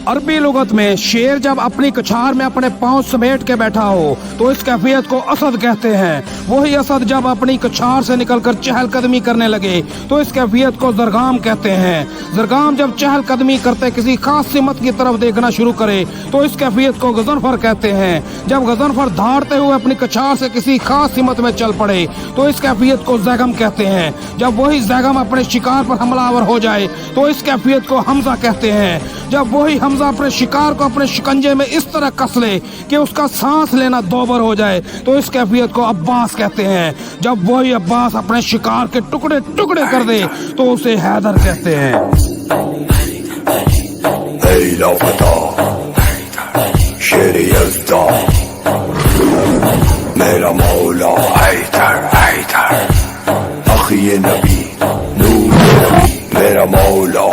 अरबी लुगत में शेर जब अपनी कछार में अपने पांव समेट के बैठा हो तो इस कैफियत को असद कहते हैं। वही असद जब अपनी कछार से निकलकर चहलकदमी करने लगे तो इस कैफियत को जरगाम कहते हैं। जरगाम जब चहलकदमी करते किसी खास सिमत की तरफ देखना शुरू करे तो इस कैफियत को गजनफर कहते हैं। जब गजनफर धारते हुए अपनी कछार से किसी खास सिमत में चल पड़े तो इस कैफियत को जैगम कहते हैं। जब वही जैगम अपने शिकार पर हमलावर हो जाए तो इस कैफियत को हमजा कहते हैं। जब वही हमजा अपने शिकार को अपने शिकंजे में इस तरह कस ले कि उसका सांस लेना दोबर हो जाए तो इस कैफियत को अब्बास कहते हैं। जब वही अब्बास अपने शिकार के टुकड़े टुकड़े कर दे तो उसे हैदर कहते हैं। मेरा मौला हैदर हैदर, अखी नबी नूर नबी, मेरा मौला